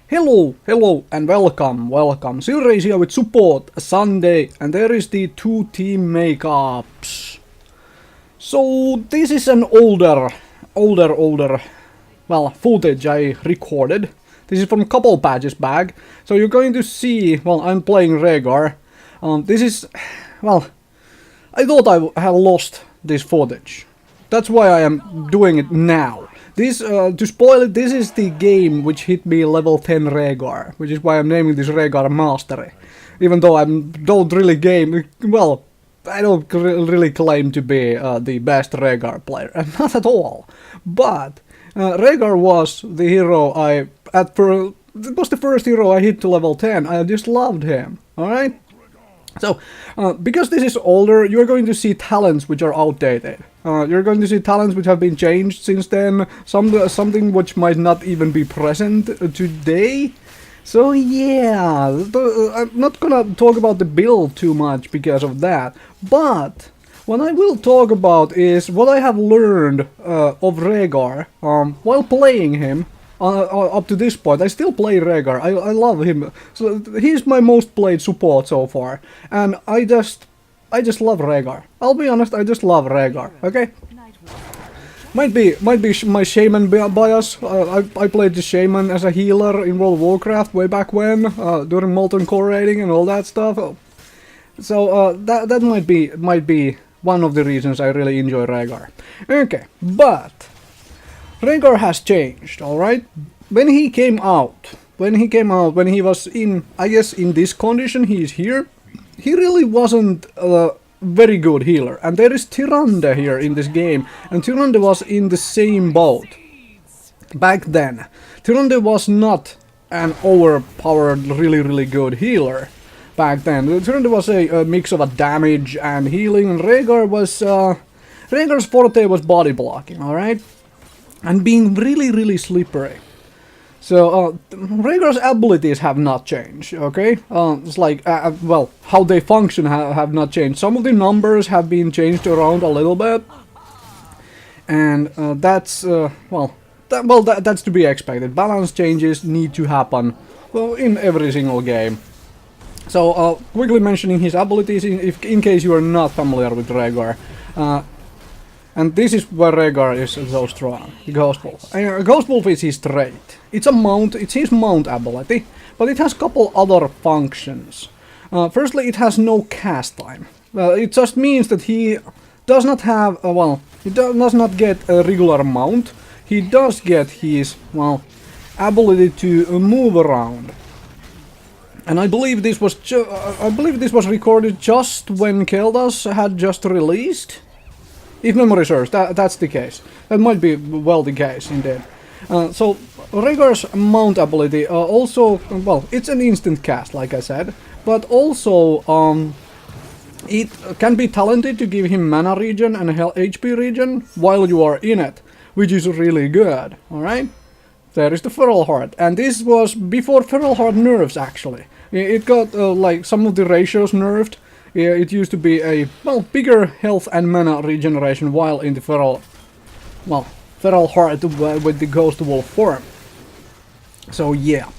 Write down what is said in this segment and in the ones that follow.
Hello, and welcome. Silrace here with support Sunday, and there is the two team makeups. So this is an older, well, footage I recorded. This is from a couple patches back. So you're going to see, well, I'm playing Rehgar. This is, well, I thought I had lost this footage. That's why I am doing it now. This, to spoil it, this is the game which hit me level 10 Rehgar, which is why I'm naming this Rehgar Mastery. Even though I don't really I don't really claim to be the best Rehgar player, not at all. But Rehgar was the hero it was the first hero I hit to level 10. I just loved him, alright? So, because this is older, you're going to see talents which are outdated. You're going to see talents which have been changed since then, something which might not even be present today. So yeah, I'm not gonna talk about the build too much because of that, but what I will talk about is what I have learned of Rehgar while playing him. Up to this point, I still play Rehgar. I love him. So he's my most played support so far, and I just love Rehgar. I'll be honest, I just love Rehgar. Okay. Might be my shaman bias. I played the shaman as a healer in World of Warcraft way back when, during Molten Core raiding and all that stuff. So that might be one of the reasons I really enjoy Rehgar. Okay, but Rehgar has changed, alright? When he came out, when he was in, I guess in this condition he's here, he really wasn't a very good healer. And there is Tyrande here in this game, and Tyrande was in the same boat back then. Tyrande was not an overpowered, really good healer back then. Tyrande was a mix of a damage and healing, and Rehgar's forte was body blocking, alright? And being really slippery. So, Rehgar's abilities have not changed, okay? It's like, well, how they function have not changed. Some of the numbers have been changed around a little bit. And that's, that's to be expected. Balance changes need to happen, well, in every single game. So, quickly mentioning his abilities, in case you are not familiar with Rehgar. And this is where Rehgar is so strong, Ghost Wolf. Ghost Wolf is his trait. It's his mount ability, but it has a couple other functions. Firstly, it has no cast time. It just means that he does not have, he does not get a regular mount. He does get his, ability to move around. And I believe this was recorded just when Keldas had just released. If memory serves, that's the case. That might be well the case, indeed. So, Rehgar's mount ability also, it's an instant cast, like I said, but also it can be talented to give him mana regen and HP regen while you are in it, which is really good, alright? There is the Feral Heart, and this was before Feral Heart nerfs, actually. It got, like, some of the ratios nerfed. Yeah, it used to be a, bigger health and mana regeneration while in the Feral Heart with the Ghost Wolf form. So yeah.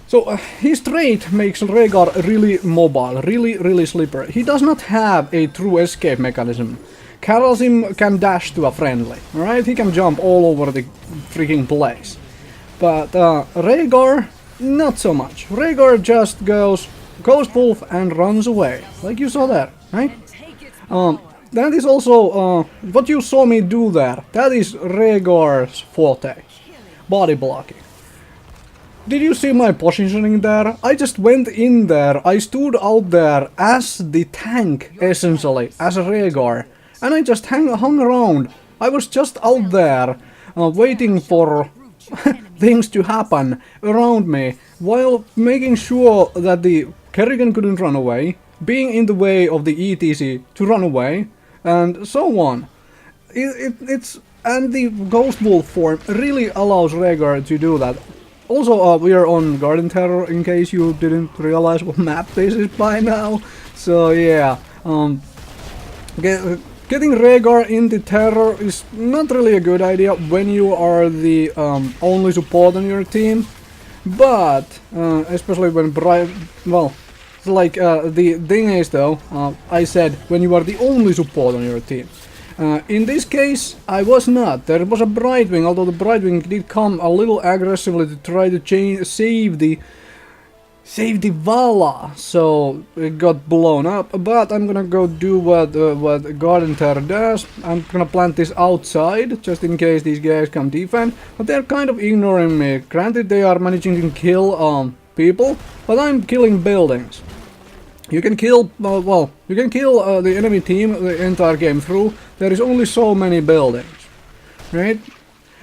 So his trait makes Rehgar really mobile, really slippery. He does not have a true escape mechanism. Karasim can dash to a friendly, alright? He can jump all over the freaking place. But Rehgar, not so much. Rehgar just goes Ghost Wolf and runs away, like you saw there, right? That is also, what you saw me do there, that is Rehgar's forte, body blocking. Did you see my positioning there? I just went in there, I stood out there as the tank, essentially, as Rehgar, and I just hung around. I was just out there, waiting for things to happen around me, while making sure that the Kerrigan couldn't run away, being in the way of the ETC to run away, and so on. And the Ghost Wolf form really allows Rehgar to do that. Also, we are on Garden Terror, in case you didn't realize what map this is by now. So yeah, getting Rehgar in the Terror is not really a good idea when you are the only support on your team. But especially when well, like the thing is though, I said when you are the only support on your team. In this case, I was not. There was a Brightwing, although the Brightwing did come a little aggressively to try to save the Vala, so it got blown up. But I'm gonna go do what Garden Terror does. I'm gonna plant this outside, just in case these guys come defend. But they're kind of ignoring me. Granted, they are managing to kill people, but I'm killing buildings. You can kill, you can kill the enemy team the entire game through. There is only so many buildings, right?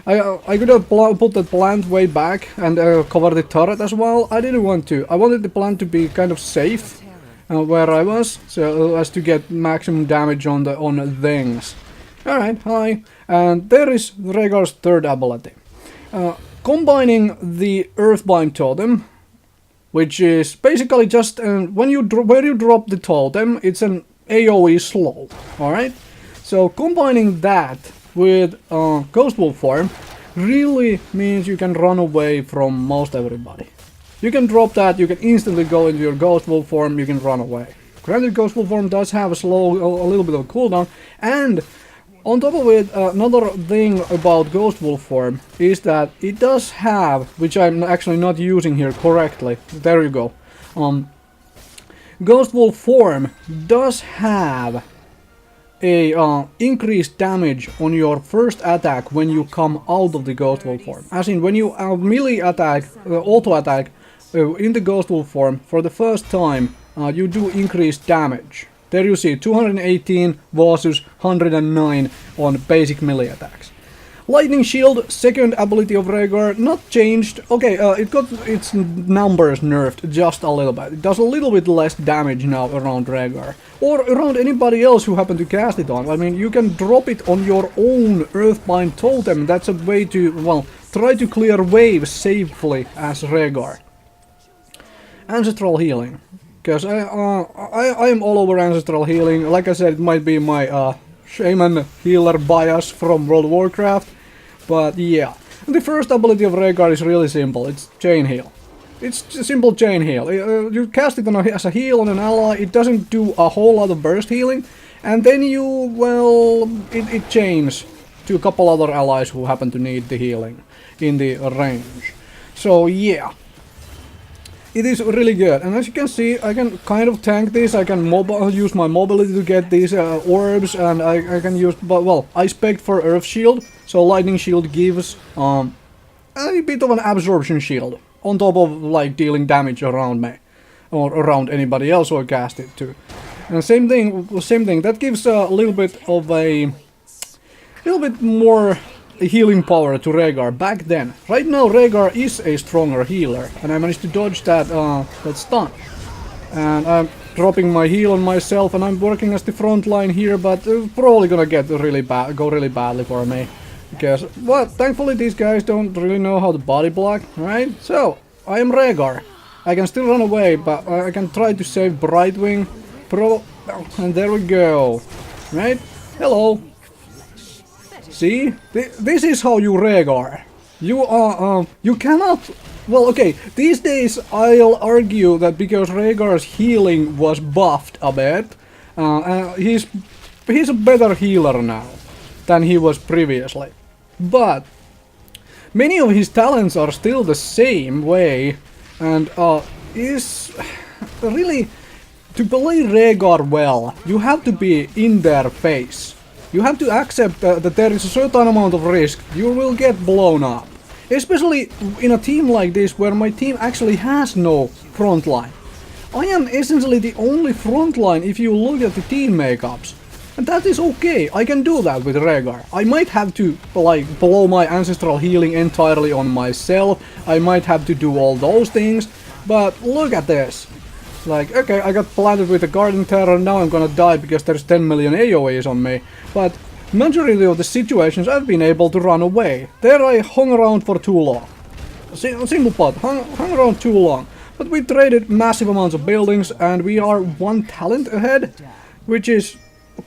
I could have put the plant way back and cover the turret as well. I didn't want to. I wanted the plant to be kind of safe where I was, so as to get maximum damage on the things. All right, hi, and there is Rehgar's third ability, combining the Earthbind Totem, which is basically just where you drop the totem, it's an AoE slow. All right, so combining that with Ghost Wolf form really means you can run away from most everybody. You can drop that, you can instantly go into your Ghost Wolf form, you can run away. Granted, Ghost Wolf form does have a little bit of a cooldown, and on top of it, another thing about Ghost Wolf form is that it does have, which I'm actually not using here correctly, there you go, Ghost Wolf form does have a increased damage on your first attack when you come out of the Ghost Wolf form. As in, when you melee attack, auto attack in the Ghost Wolf form for the first time, you do increased damage. There you see, 218 versus 109 on basic melee attacks. Lightning Shield, second ability of Rehgar, not changed. Okay, it got its numbers nerfed just a little bit. It does a little bit less damage now around Rehgar. Or around anybody else who happen to cast it on. I mean, you can drop it on your own Earthbind Totem. That's a way to, well, try to clear waves safely as Rehgar. Ancestral Healing. Because I am all over Ancestral Healing. Like I said, it might be my Shaman Healer bias from World of Warcraft. But yeah, the first ability of Rehgar is really simple. It's Chain Heal. It's a simple Chain Heal. You cast it as a heal on an ally. It doesn't do a whole lot of burst healing. And then you, well, it chains to a couple other allies who happen to need the healing in the range. So yeah. It is really good, and as you can see, I can kind of tank this. I can use my mobility to get these orbs, and I can use, but well, I spec'd for Earth Shield, so Lightning Shield gives a bit of an absorption shield on top of like dealing damage around me or around anybody else who I cast it to. And same thing. That gives a little bit of more healing power to Rehgar back then. Right now Rehgar is a stronger healer, and I managed to dodge that stun. And I'm dropping my heal on myself, and I'm working as the front line here, but it's probably gonna go really badly for me. Because, well, thankfully these guys don't really know how to body block, right? So, I am Rehgar. I can still run away, but I can try to save Brightwing. And there we go. Right? Hello. See? This is how you Rehgar. You are, you cannot... Well, okay, these days I'll argue that because Rehgar's healing was buffed a bit, he's a better healer now than he was previously. But many of his talents are still the same way, and is really... To play Rehgar well, you have to be in their face. You have to accept that there is a certain amount of risk. You will get blown up. Especially in a team like this, where my team actually has no front line. I am essentially the only front line if you look at the team makeups. And that is okay, I can do that with Rehgar. I might have to, like, blow my ancestral healing entirely on myself. I might have to do all those things. But look at this. Like, okay, I got planted with a Garden Terror, now I'm gonna die because there's 10 million AoEs on me. But majority of the situations I've been able to run away. There I hung around for too long. Simple pot, hung around too long. But we traded massive amounts of buildings, and we are one talent ahead, which is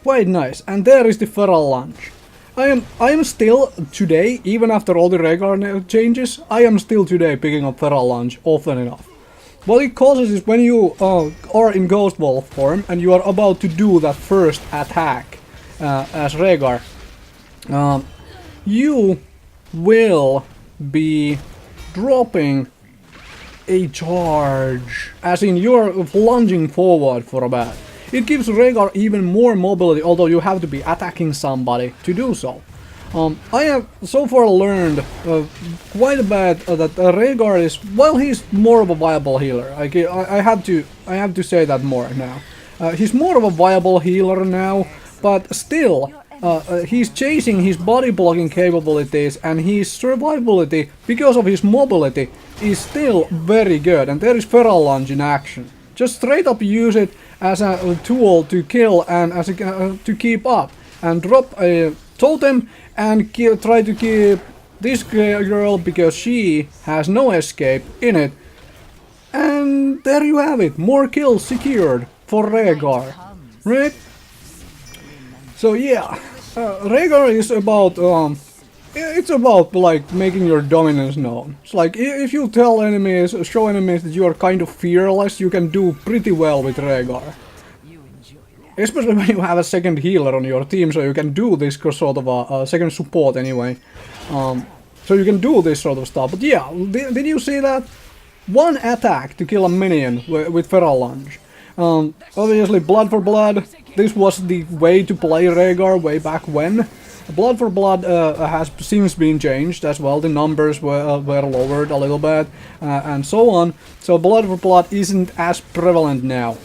quite nice. And there is the Feral Launch. I am still today, even after all the Rehgar changes, I am still today picking up Feral Lunge often enough. What it causes is when you are in Ghost Wolf form and you are about to do that first attack as Rehgar, you will be dropping a charge, as in you're lunging forward for a bat. It gives Rehgar even more mobility, although you have to be attacking somebody to do so. I have so far learned quite a bit that Rehgar is, well, he's more of a viable healer. I have to say that more now. He's more of a viable healer now, but still, he's chasing his body blocking capabilities, and his survivability, because of his mobility, is still very good. And there is Feral Lunge in action. Just straight up use it as a tool to kill and as to keep up, and drop a totem and try to keep this girl, because she has no escape in it. And there you have it, more kills secured for Rehgar, right? So yeah, Rehgar is about it's about like making your dominance known. It's like if you tell enemies, show enemies that you are kind of fearless, you can do pretty well with Rehgar. Especially when you have a second healer on your team, so you can do this sort of a second support anyway. So you can do this sort of stuff. But yeah, did you see that? One attack to kill a minion with Feral Lunge. Obviously, blood for blood. This was the way to play Rehgar way back when. Blood for blood has since been changed as well. The numbers were lowered a little bit, and so on. So blood for blood isn't as prevalent now.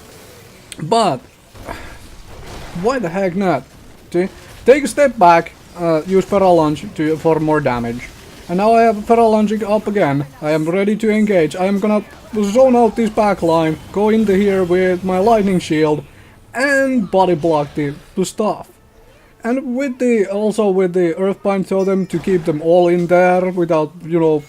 But why the heck not? See? Take a step back, use Feral Lunge for more damage. And now I have Feral Lunging up again. I am ready to engage. I am gonna zone out this backline, go into here with my lightning shield, and body block the stuff. And with the also with the Earthbind Totem to keep them all in there without, you know.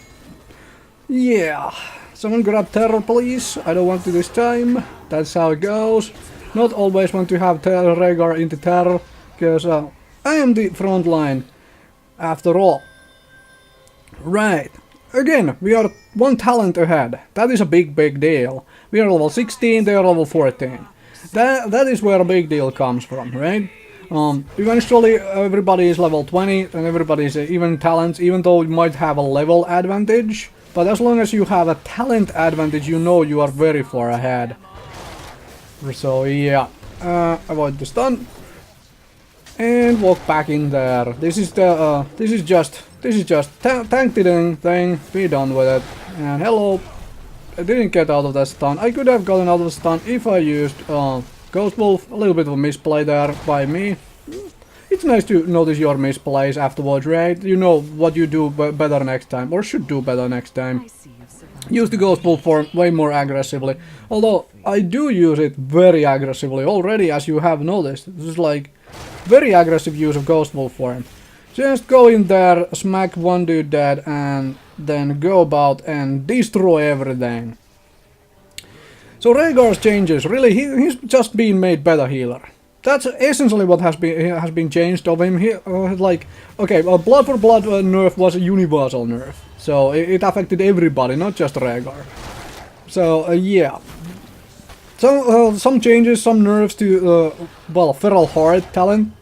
Yeah. Someone grab Terror, please. I don't want to this time. That's how it goes. Not always want to have Rehgar into Terror, because I am the front line after all. Right. Again, we are one talent ahead. That is a big deal. We are level 16, they are level 14. That is where a big deal comes from, right? Eventually everybody is level 20 and everybody is even talents, even though you might have a level advantage. But as long as you have a talent advantage, you know you are very far ahead. So yeah, avoid the stun and walk back in there. This is just tank the thing, be done with it. And hello, I didn't get out of that stun. I could have gotten out of the stun if I used Ghost Wolf. A little bit of a misplay there by me. It's nice to notice your misplays afterwards, right? You know what you do better next time, or should do better next time. Use the Ghost Wolf form way more aggressively. Although I do use it very aggressively already, as you have noticed. This is like very aggressive use of Ghost Wolf form. Just go in there, smack one dude dead, and then go about and destroy everything. So Rehgar's changes, really, he's just been made better healer. That's essentially what has been changed of him. Like, okay, blood for blood nerf was a universal nerf, so it affected everybody, not just Rehgar. So yeah, some changes, some nerfs to well, Feral Heart talent.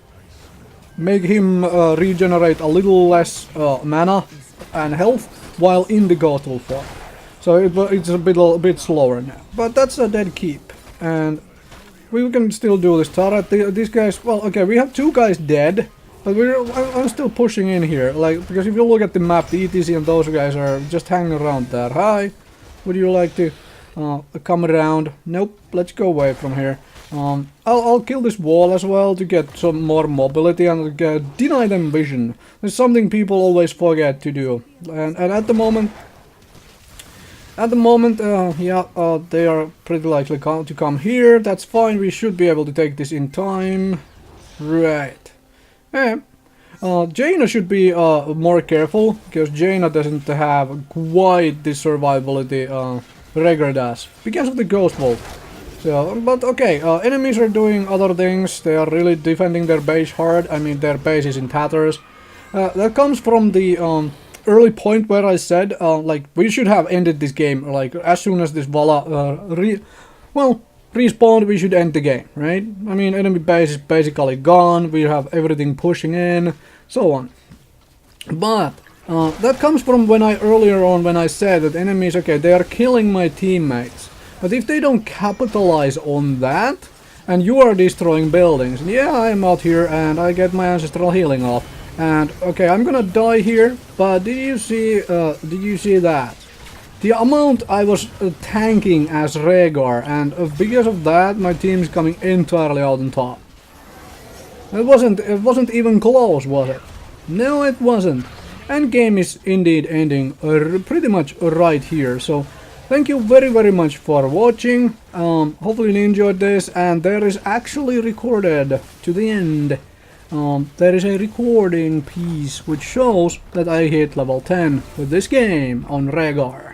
Make him regenerate a little less mana and health while in the Ghost Wolf form. So it's a bit slower now, but that's a dead keep, and we can still do this turret. These guys, well, okay, we have two guys dead, but I'm still pushing in here, like, because if you look at the map, the ETC and those guys are just hanging around there. Hi, would you like to come around? Nope, let's go away from here. I'll kill this wall as well to get some more mobility and deny them vision. It's something people always forget to do, and at the moment. Yeah, they are pretty likely to come here. That's fine, we should be able to take this in time. Right. Yeah. Jaina should be more careful, because Jaina doesn't have quite the survivability Rehgar does, because of the Ghost Wolf. So, but okay, enemies are doing other things. They are really defending their base hard. I mean, their base is in tatters. That comes from the early point where I said, like, we should have ended this game, like, as soon as this Vala, respawned, we should end the game, right? I mean, enemy base is basically gone, we have everything pushing in, so on. But, that comes from when earlier on, when I said that enemies, okay, they are killing my teammates. But if they don't capitalize on that, and you are destroying buildings, yeah, I'm out here and I get my ancestral healing off. And okay, I'm gonna die here, but did you see that? The amount I was tanking as Rehgar, and because of that, my team is coming entirely out on top. It wasn't even close, was it? No, it wasn't. And game is indeed ending pretty much right here. So, thank you very much for watching. Hopefully you enjoyed this, and there is actually recorded to the end. There is a recording piece which shows that I hit level 10 with this game on Rehgar.